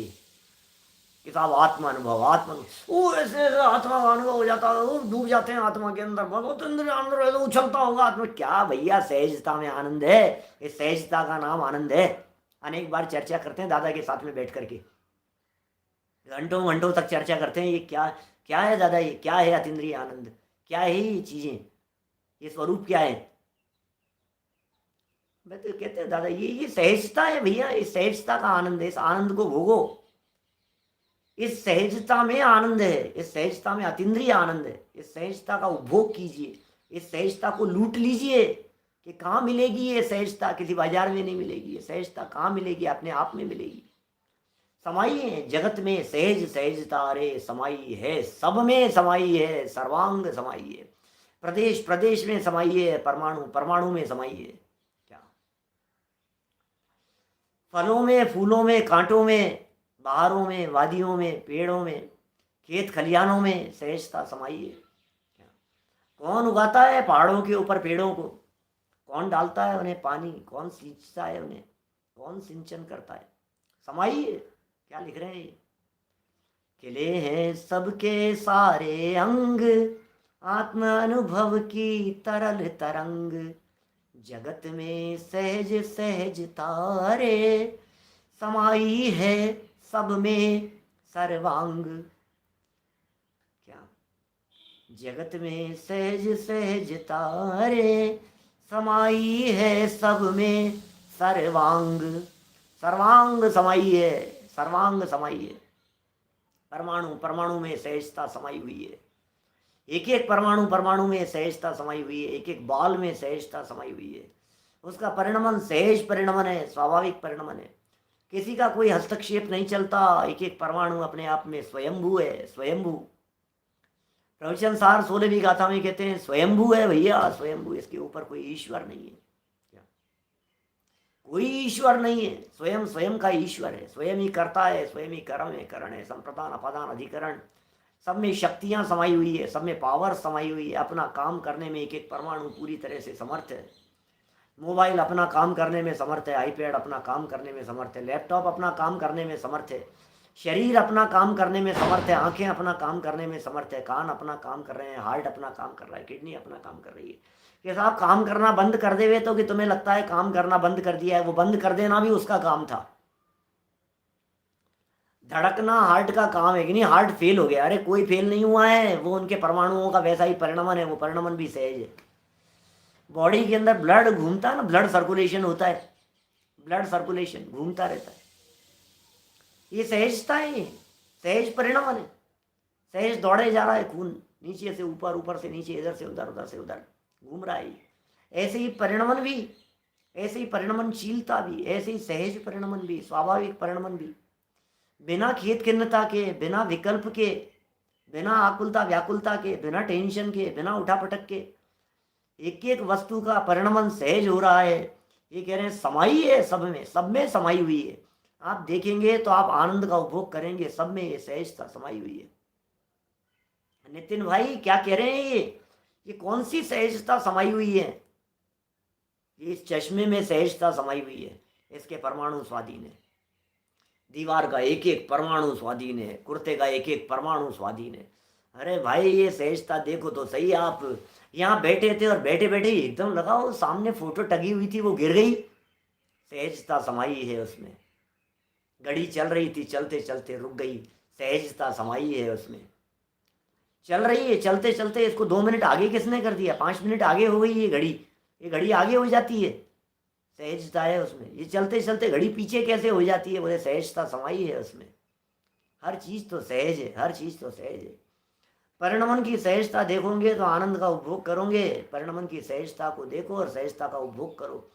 कि साहब आत्मा अनुभव, आत्मा वो ऐसे आत्मा का अनुभव हो जाता है, वो डूब जाते हैं आत्मा के अंदर, बहुत अंदर उछलता होगा आत्मा। क्या भैया, सहजता में आनंद है, इस सहजता का नाम आनंद है। अनेक बार चर्चा करते हैं दादा के साथ में बैठ करके, घंटों घंटों तक चर्चा करते हैं, ये क्या क्या है दादा, ये क्या है अतीन्द्रिय आनंद, क्या है ये चीजें, ये स्वरूप क्या है? मैं तो कहते हैं दादा ये सहजता है भैया, इस सहजता का आनंद है, इस आनंद को भोगो। इस सहजता में आनंद है, इस सहजता में अतीन्द्रिय आनंद है। इस सहजता का उपभोग कीजिए, इस सहजता को लूट लीजिए। कि कहाँ मिलेगी ये सहजता? किसी बाजार में नहीं मिलेगी ये सहजता। कहाँ मिलेगी? अपने आप में मिलेगी। समाई है जगत में सहज सहजता, रे समाई है सब में, समाई है सर्वांग, समाई है प्रदेश प्रदेश में, समाई है परमाणु परमाणु में, समाई है। क्या फलों में, फूलों में, कांटों में, बहारों में, वादियों में, पेड़ों में, खेत खलियानों में सहजता समाई है। क्या कौन उगाता है पहाड़ों के ऊपर पेड़ों को? कौन डालता है उन्हें पानी? कौन सींचता है उन्हें? कौन सिंचन करता है? समाई है। क्या लिख रहे हैं? खिले हैं सबके सारे अंग, आत्म अनुभव की तरल तरंग, जगत में सहज सहज तारे, समाई है सब में सर्वांग। क्या जगत में सहज सहज तारे, समाई है सब में सर्वांग। सर्वांग समाई है, सर्वांग समाई है। परमाणु परमाणु में सहजता समाई हुई है। एक एक परमाणु परमाणु में सहजता समाई हुई है। एक एक बाल में सहजता समाई हुई है। उसका परिणमन सहज परिणमन है, स्वाभाविक परिणमन है। किसी का कोई हस्तक्षेप नहीं चलता। एक एक परमाणु अपने आप में स्वयंभू है, स्वयंभू। प्रवचन सार 16वीं गाथा में कहते हैं स्वयंभू है भैया, स्वयंभू। इसके ऊपर कोई ईश्वर नहीं है। कोई ईश्वर नहीं है, स्वयं स्वयं का ईश्वर है। स्वयं ही करता है, स्वयं ही कर्म है, करण है, संप्रदान अपादान अधिकरण, सब में शक्तियां समाई हुई है, सब में पावर समाई हुई है। अपना काम करने में एक एक परमाणु पूरी तरह से समर्थ है। मोबाइल अपना काम करने में समर्थ है, आईपैड अपना काम करने में समर्थ है, लैपटॉप अपना काम करने में समर्थ है, शरीर अपना काम करने में समर्थ है, आंखें अपना काम करने में समर्थ है, कान अपना काम कर रहे हैं, हार्ट अपना काम कर रहा है, किडनी अपना काम कर रही है। कि साहब काम करना बंद कर देवे तो कि तुम्हें लगता है काम करना बंद कर दिया है, वो बंद कर देना भी उसका काम था। धड़कना हार्ट का काम है कि नहीं, हार्ट फेल हो गया, अरे कोई फेल नहीं हुआ है, वो उनके परमाणुओं का वैसा ही परिणमन है, वो परिणमन भी सहज है। बॉडी के अंदर ब्लड घूमता है ना, ब्लड सर्कुलेशन होता है, ब्लड सर्कुलेशन घूमता रहता है, ये सहजता है, ये सहज परिणमन है। सहज दौड़े जा रहा है खून, नीचे से ऊपर, ऊपर से नीचे, इधर से उधर, उधर से उधर घूम रहा है। ऐसे ही परिणमन भी, ऐसे ही परिणमनशीलता भी, ऐसे ही सहज परिणमन भी, स्वाभाविक परिणमन भी, बिना खेद खिन्नता के, बिना विकल्प के, बिना आकुलता व्याकुलता के, बिना टेंशन के, बिना उठापटक के, एक एक वस्तु का परिणमन सहज हो रहा है। ये कह रहे हैं समाई है, सब में समाई हुई है। आप देखेंगे तो आप आनंद का उपभोग करेंगे, सब में ये सहजता समाई हुई है। नितिन भाई क्या कह रहे हैं, ये कौन सी सहजता समाई हुई है? ये इस चश्मे में सहजता समाई हुई है, इसके परमाणु स्वाधीन है, दीवार का एक एक परमाणु स्वाधीन है, कुर्ते का एक एक परमाणु स्वाधीन है। अरे भाई ये सहजता देखो तो सही, आप यहाँ बैठे थे और बैठे बैठे ही एकदम लगाओ सामने फोटो टंगी हुई थी, वो गिर गई, सहजता समाई है उसमें। घड़ी चल रही थी, चलते चलते रुक गई, सहजता समाई है उसमें। चल रही है, चलते चलते इसको 2 मिनट आगे किसने कर दिया, 5 मिनट आगे हो गई ये घड़ी, ये घड़ी आगे हो जाती है, सहजता है उसमें। ये चलते चलते घड़ी पीछे कैसे हो जाती है, बोले सहजता समाई है उसमें। हर चीज़ तो सहज है, हर चीज़ तो सहज है। परिणमन की सहजता देखोगे तो आनंद का उपभोग करोगे, परिणमन की सहजता को देखो और सहजता का उपभोग करो।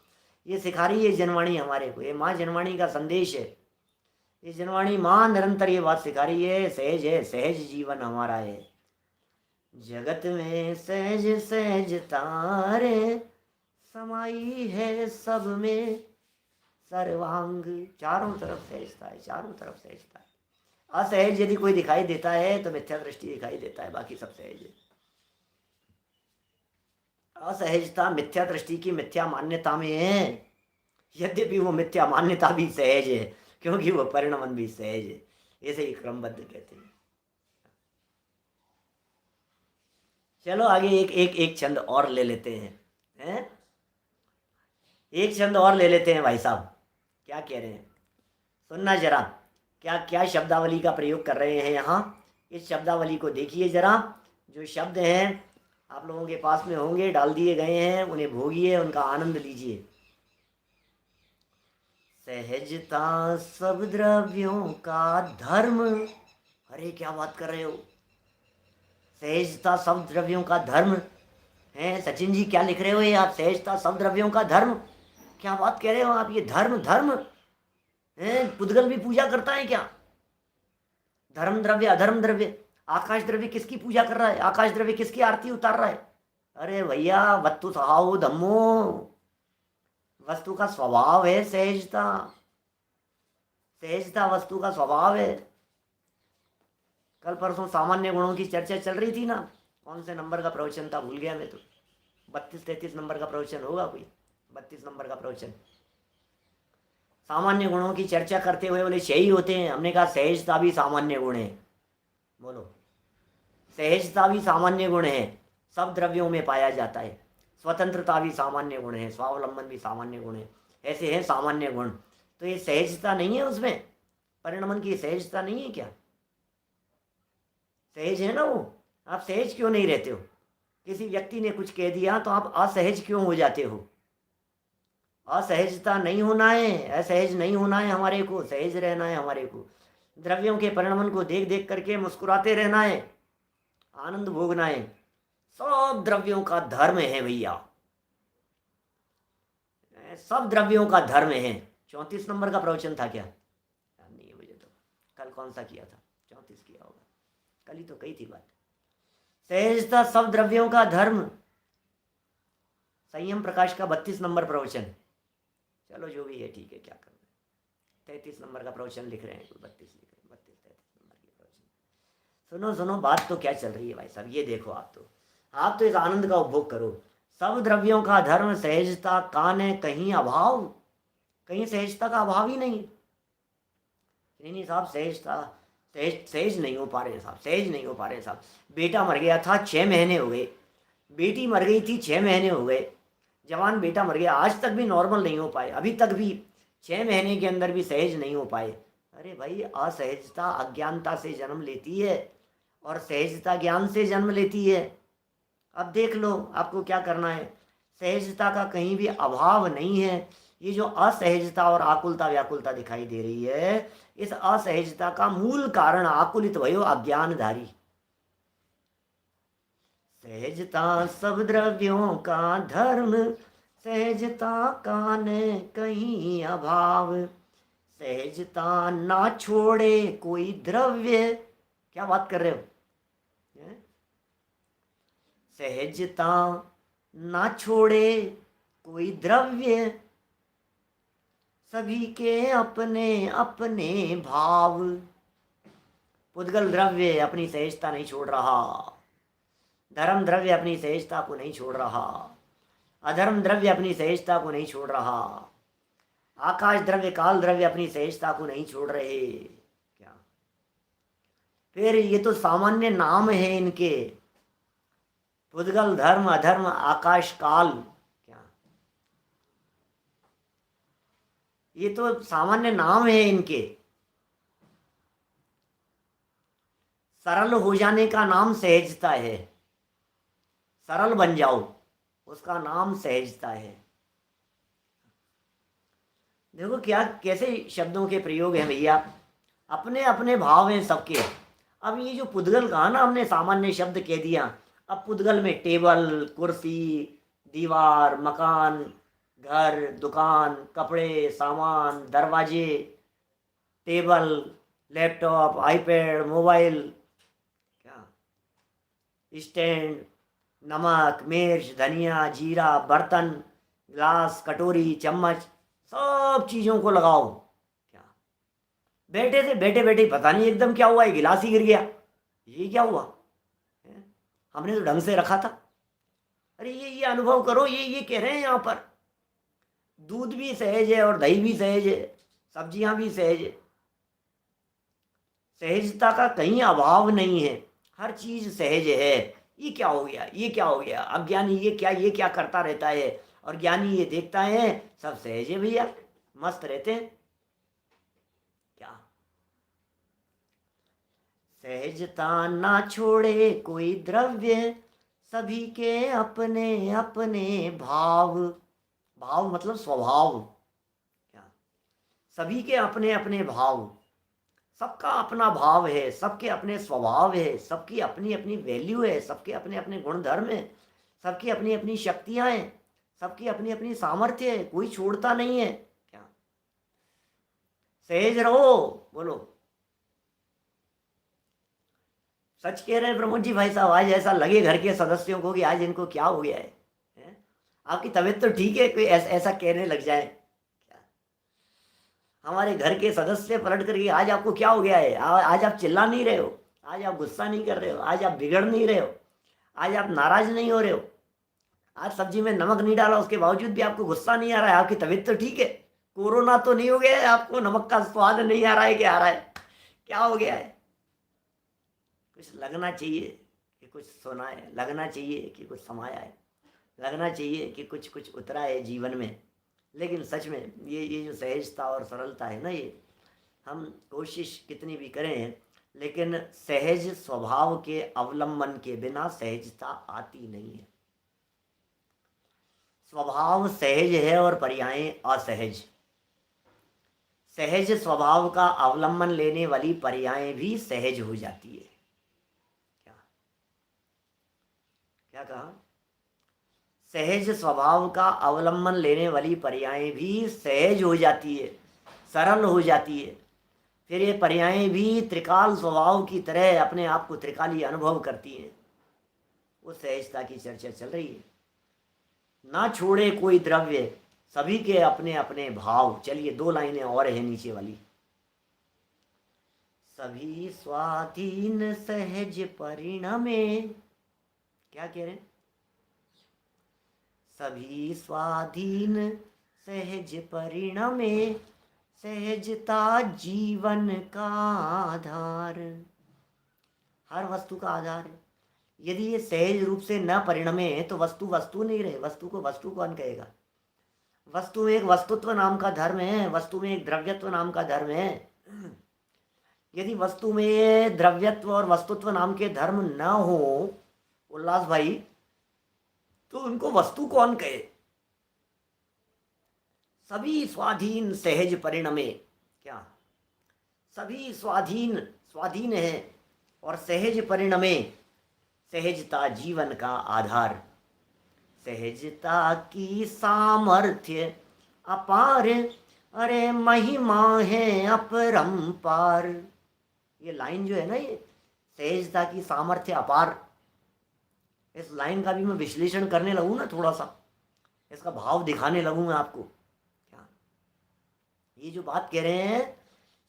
ये सिखा रही है जनवाणी हमारे को, ये माँ जनवाणी का संदेश है। ये जनवाणी माँ निरंतर ये बात सिखा रही है, सहज जीवन हमारा है। जगत में सहज सहज तारे समाई है सब में सर्वांग। चारों तरफ सहजता है, चारों तरफ सहजता है। असहज यदि कोई दिखाई देता है तो मिथ्या दृष्टि दिखाई देता है, बाकी सब सहज है। असहजता मिथ्या दृष्टि की मिथ्या मान्यता में है, यद्यपि वो मिथ्या मान्यता भी सहज है, क्योंकि वो परिणमन भी सहज है। ऐसे ही क्रमबद्ध कहते हैं। चलो आगे एक छंद और ले लेते हैं, एक छंद और ले लेते हैं भाई साहब, क्या कह रहे हैं सुनना जरा, क्या क्या शब्दावली का प्रयोग कर रहे हैं यहाँ। इस शब्दावली को देखिए जरा, जो शब्द हैं आप लोगों के पास में होंगे, डाल दिए गए हैं, उन्हें भोगिए, उनका आनंद लीजिए। सहजता सब द्रव्यों का धर्म, अरे क्या बात कर रहे हो, सहजता सब द्रव्यों का धर्म है। सचिन जी क्या लिख रहे हो ये आप, सहजता सब द्रव्यों का धर्म, क्या बात कह रहे हो आप, ये धर्म धर्म है? पुद्गल भी पूजा करता है क्या? धर्म द्रव्य अधर्म द्रव्य, आकाश द्रव्य किसकी पूजा कर रहा है, आकाश द्रव्य किसकी आरती उतार रहा है? अरे भैया वस्तु स्वभाव धम्मो, वस्तु का स्वभाव है सहजता, सहजता वस्तु का स्वभाव है। कल परसों सामान्य गुणों की चर्चा चल रही थी ना, कौन से नंबर का प्रवचन था भूल गया मैं तो, 32-33 नंबर का प्रवचन होगा कोई, 32 नंबर का प्रवचन। सामान्य गुणों की चर्चा करते हुए बोले सही होते हैं, हमने कहा सहजता भी सामान्य गुण है। बोलो, सहजता भी सामान्य गुण है, सब द्रव्यों में पाया जाता है। स्वतंत्रता भी सामान्य गुण है, स्वावलंबन भी सामान्य गुण है, ऐसे है सामान्य गुण। तो ये सहजता नहीं है उसमें, परिणमन की सहजता नहीं है क्या? सहज है ना वो, आप सहज क्यों नहीं रहते हो? किसी व्यक्ति ने कुछ कह दिया तो आप असहज क्यों हो जाते हो? असहजता नहीं होना है, असहज नहीं होना है हमारे को, सहज रहना है हमारे को। द्रव्यों के परिणमन को देख देख करके मुस्कुराते रहना है, आनंद भोगना है। सब द्रव्यों का धर्म है भैया, सब द्रव्यों का धर्म है। 34 नंबर का प्रवचन था क्या? याद नहीं है मुझे तो, कल कौन सा किया था? 34 किया होगा, कल ही तो कही थी बात। सहजता सब द्रव्यों का धर्म, संयम प्रकाश का 32 नंबर प्रवचन। चलो जो भी है ठीक है, क्या करना है। 33 नंबर का प्रवचन लिख रहे हैं, 32 लिख रहे हैं, 32-33 नंबर के प्रवचन। सुनो सुनो, बात तो क्या चल रही है भाई साहब, ये देखो आप तो इस आनंद का उपभोग करो। सब द्रव्यों का धर्म सहजता का ने कहीं अभाव, कहीं सहजता का अभाव ही नहीं। नहीं साहब, सहजता सहज नहीं हो पा रहे साहब, सहज नहीं हो पा रहे साहब। बेटा मर गया था 6 महीने हो गए, बेटी मर गई थी 6 महीने हो गए, जवान बेटा मर गया, आज तक भी नॉर्मल नहीं हो पाए, अभी तक भी 6 महीने के अंदर भी सहज नहीं हो पाए। अरे भाई, असहजता अज्ञानता से जन्म लेती है और सहजता ज्ञान से जन्म लेती है। अब देख लो आपको क्या करना है। सहजता का कहीं भी अभाव नहीं है। ये जो असहजता और आकुलता व्याकुलता दिखाई दे रही है, इस असहजता का मूल कारण आकुलित भयो अज्ञानधारी। सहजता सब द्रव्यों का धर्म, सहजता का न कहीं अभाव। सहजता ना छोड़े कोई द्रव्य। क्या बात कर रहे हो? हैं? सहजता ना छोड़े कोई द्रव्य, सभी के अपने अपने भाव। पुद्गल द्रव्य अपनी सहजता नहीं छोड़ रहा, धर्म द्रव्य अपनी सहजता को नहीं छोड़ रहा, अधर्म द्रव्य अपनी सहजता को नहीं छोड़ रहा, आकाश द्रव्य काल द्रव्य अपनी सहजता को नहीं छोड़ रहे। क्या? फिर ये तो सामान्य नाम है इनके, पुद्गल धर्म अधर्म आकाश काल। क्या? ये तो सामान्य नाम है इनके। सरल हो जाने का नाम सहजता है। सरल बन जाओ, उसका नाम सहजता है। देखो क्या कैसे शब्दों के प्रयोग हैं भैया। अपने अपने भाव हैं सबके। अब ये जो पुद्गल कहा ना हमने, सामान्य शब्द कह दिया। अब पुद्गल में टेबल कुर्सी दीवार मकान घर दुकान कपड़े सामान दरवाजे टेबल लैपटॉप आईपैड मोबाइल, क्या, स्टैंड, नमक मिर्च धनिया जीरा बर्तन ग्लास कटोरी चम्मच, सब चीज़ों को लगाओ। क्या? बैठे थे बैठे बैठे पता नहीं एकदम क्या हुआ, गिलास ही गिर गया। ये क्या हुआ? हमने तो ढंग से रखा था। अरे ये अनुभव करो। ये कह रहे हैं यहाँ पर, दूध भी सहज है और दही भी सहज है, सब्जियां भी सहज है। सहजता का कहीं अभाव नहीं है, हर चीज सहज है। ये क्या हो गया? ये क्या हो गया? अज्ञानी ये क्या करता रहता है, और ज्ञानी ये देखता है सब सहज है भैया, मस्त रहते हैं। क्या? सहजता ना छोड़े कोई द्रव्य, सभी के अपने अपने भाव। भाव मतलब स्वभाव। क्या? सभी के अपने अपने भाव, सबका अपना भाव है, सबके अपने स्वभाव है, सबकी अपनी अपनी वैल्यू है, सबके अपने अपने गुण धर्म है, सबकी अपनी अपनी शक्तियां हैं, सबकी अपनी अपनी सामर्थ्य है, कोई छोड़ता नहीं है। क्या? सहज रहो। बोलो। सच कह रहे हैं प्रमोद जी भाई साहब, आज ऐसा लगे घर के सदस्यों को कि आज इनको क्या हो गया है, हैं? आपकी तबीयत तो ठीक है, कोई ऐसा कहने लग जाए। क्या? हमारे घर के सदस्य पलट करके आज आपको क्या हो गया है, आज आप चिल्ला नहीं रहे हो, आज आप गुस्सा नहीं कर रहे हो, आज आप बिगड़ नहीं रहे हो, आज आप नाराज नहीं हो रहे हो, आज सब्जी में नमक नहीं डाला उसके बावजूद भी आपको गुस्सा नहीं आ रहा है, आपकी तबीयत तो ठीक है, कोरोना तो नहीं हो गया है, आपको नमक का स्वाद नहीं आ रहा है, क्या आ रहा है, क्या हो गया है? कुछ लगना चाहिए कि कुछ सुना है, लगना चाहिए कि कुछ समाया है, लगना चाहिए कि कुछ कुछ उतरा है जीवन में। लेकिन सच में ये जो सहजता और सरलता है ना, ये हम कोशिश कितनी भी करें, लेकिन सहज स्वभाव के अवलंबन के बिना सहजता आती नहीं है। स्वभाव सहज है और पर्याय असहज। सहज स्वभाव का अवलंबन लेने वाली पर्याय भी सहज हो जाती है। क्या कहा? सहज स्वभाव का अवलंबन लेने वाली पर्याय भी सहज हो जाती है, सरल हो जाती है। फिर ये पर्याय भी त्रिकाल स्वभाव की तरह अपने आप को त्रिकाली अनुभव करती हैं। वो सहजता की चर्चा चल रही है। ना छोड़े कोई द्रव्य, सभी के अपने अपने भाव। चलिए 2 लाइनें और है नीचे वाली। सभी स्वाधीन सहज परिणमे। क्या कह रहे हैं? सभी स्वाधीन सहज परिणमे, सहजता जीवन का आधार। हर वस्तु का आधार है। यदि ये सहज रूप से न परिणमे तो वस्तु वस्तु नहीं रहे। वस्तु को वस्तु कौन कहेगा? वस्तु में एक वस्तुत्व नाम का धर्म है, वस्तु में एक द्रव्यत्व नाम का धर्म है। यदि वस्तु में द्रव्यत्व और वस्तुत्व नाम के धर्म न हो उल्लास भाई, तो उनको वस्तु कौन कहे? सभी स्वाधीन सहज परिणमे, क्या सभी स्वाधीन स्वाधीन है और सहज परिणमे, सहजता जीवन का आधार। सहजता की सामर्थ्य अपार, अरे महिमा है अपरंपार। ये लाइन जो है ना, ये सहजता की सामर्थ्य अपार, इस लाइन का भी मैं विश्लेषण करने लगूँ ना, थोड़ा सा इसका भाव दिखाने लगूँ मैं आपको। क्या ये जो बात कह रहे हैं,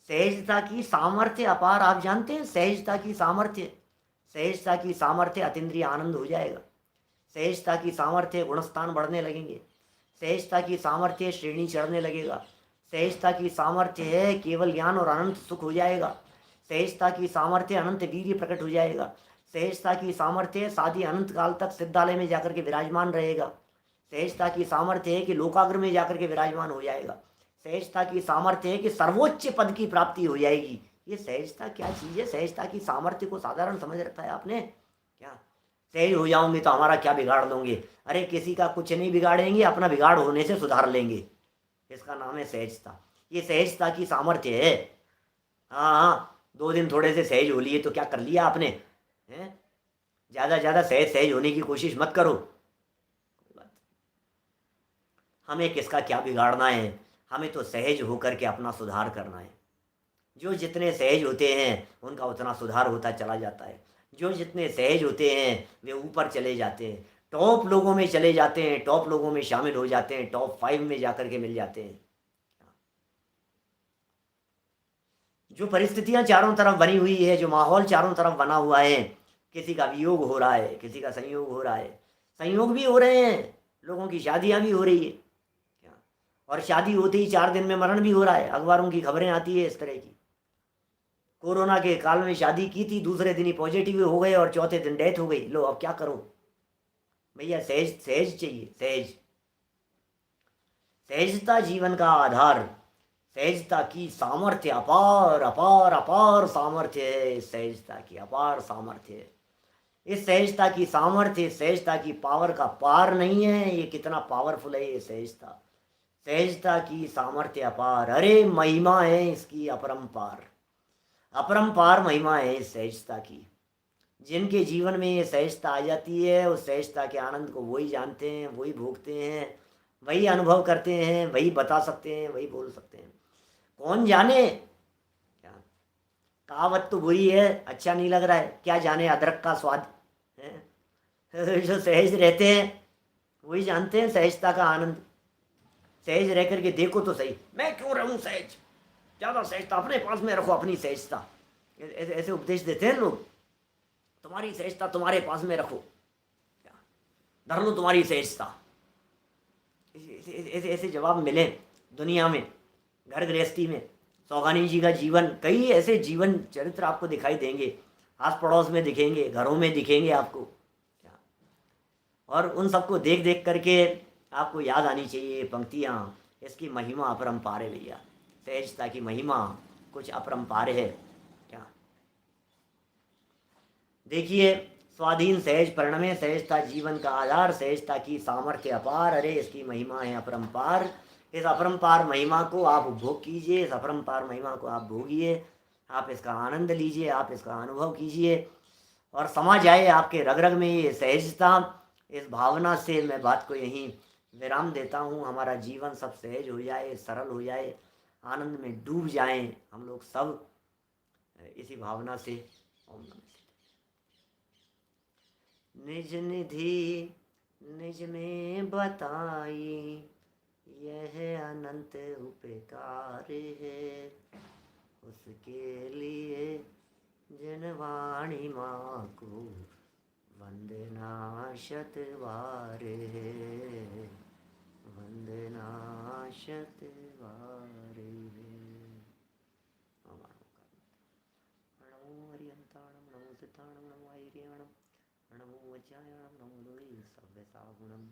सहजता की सामर्थ्य अपार, आप जानते हैं सहजता की सामर्थ्य, सहजता की सामर्थ्य अतीन्द्रिय आनंद हो जाएगा, सहजता की सामर्थ्य गुणस्थान बढ़ने लगेंगे, सहजता की सामर्थ्य श्रेणी चढ़ने लगेगा, सहजता की सामर्थ्य है केवल ज्ञान और अनंत सुख हो जाएगा, सहजता की सामर्थ्य अनंत वीर्य प्रकट हो जाएगा, सहजता की सामर्थ्य साधी अनंत काल तक सिद्धालय में जाकर के विराजमान रहेगा, सहजता की सामर्थ्य है कि लोकाग्र में जाकर के विराजमान हो जाएगा, सहजता की सामर्थ्य है कि सर्वोच्च पद की प्राप्ति हो जाएगी। ये सहजता क्या चीज़ है? सहजता की सामर्थ्य को साधारण समझ रखा है आपने क्या? सहज हो जाऊंगे तो हमारा क्या बिगाड़ दोगे? अरे किसी का कुछ नहीं बिगाड़ेंगे, अपना बिगाड़ होने से सुधार लेंगे। इसका नाम है सहजता। ये सहजता की सामर्थ्य है। हाँ हाँ, 2 दिन थोड़े से सहज हो लिए तो क्या कर लिया आपने? हैं? ज़्यादा ज़्यादा सहज सहज होने की कोशिश मत करो। हमें किसका क्या बिगाड़ना है? हमें तो सहज होकर के अपना सुधार करना है। जो जितने सहज होते हैं उनका उतना सुधार होता चला जाता है। जो जितने सहज होते हैं वे ऊपर चले जाते हैं, टॉप लोगों में चले जाते हैं, टॉप लोगों में शामिल हो जाते हैं, टॉप 5 में जाकर के मिल जाते हैं। जो परिस्थितियां चारों तरफ बनी हुई है, जो माहौल चारों तरफ बना हुआ है, किसी का वियोग हो रहा है, किसी का संयोग हो रहा है, संयोग भी हो रहे हैं, लोगों की शादियां भी हो रही है क्या, और शादी होते ही 4 दिन में मरण भी हो रहा है। अखबारों की खबरें आती है इस तरह की। कोरोना के काल में शादी की थी, दूसरे दिन ही पॉजिटिव हो गए और चौथे दिन डेथ हो गई। लो अब क्या करो भैया? सहज सहज चाहिए, सहज। सहजता जीवन का आधार, सहजता की सामर्थ्य अपार अपार अपार सामर्थ्य है, सहजता की अपार सामर्थ्य है। इस सहजता की सामर्थ्य, सहजता की पावर का पार नहीं है। ये कितना पावरफुल है ये सहजता। सहजता की सामर्थ्य अपार, अरे महिमा है इसकी अपरंपार, अपरंपार महिमा है इस सहजता की। जिनके जीवन में ये सहजता आ जाती है, उस सहजता के आनंद को वही जानते हैं, वही भोगते हैं, वही अनुभव करते हैं, वही बता सकते हैं, वही बोल सकते हैं। कौन जाने क्या, कहावत तो बुरी है, अच्छा नहीं लग रहा है, क्या जाने अदरक का स्वाद है। जो सहज रहते हैं वही जानते हैं सहजता का आनंद। सहज रह करके देखो तो सही, मैं क्यों रहूं सहज, ज़्यादा सहजता अपने पास में रखो, अपनी सहजता। ऐसे ऐसे उपदेश देते हैं लोग, तुम्हारी सहजता तुम्हारे पास में रखो, क्या धर लो तुम्हारी सहजता। ऐसे ऐसे जवाब मिले दुनिया में, घर गृहस्थी में। सौगानी जी का जीवन, कई ऐसे जीवन चरित्र आपको दिखाई देंगे, आस पड़ोस में दिखेंगे, घरों में दिखेंगे आपको क्या। और उन सबको देख देख करके आपको याद आनी चाहिए पंक्तियाँ, इसकी महिमा अपरंपार है भैया। सहजता की महिमा कुछ अपरंपार है क्या। देखिए, स्वाधीन सहज परिणमे, सहजता जीवन का आधार, सहजता की सामर्थ्य अपार, अरे इसकी महिमा है अपरंपार। इस अपरंपार महिमा को आप उपभोग कीजिए, इस अपरंपार महिमा को आप भोगिए, आप इसका आनंद लीजिए, आप इसका अनुभव कीजिए और समा जाए आपके रग रग में ये सहजता। इस भावना से मैं बात को यहीं विराम देता हूँ। हमारा जीवन सब सहज हो जाए, सरल हो जाए, आनंद में डूब जाएं हम लोग सब, इसी भावना से। ओम नमः। निज निधि निज में बताई, यह अनंत उपकार है, उसके लिए जनवाणी माँ को वंदना शतवार है, वंदना शतवार है। नमो हरिहंताणं, नमो सिद्धाणं, नमो ऐर्याणं, नमो वज्रायाणं, नमो लोहे सव्यसागुणम्।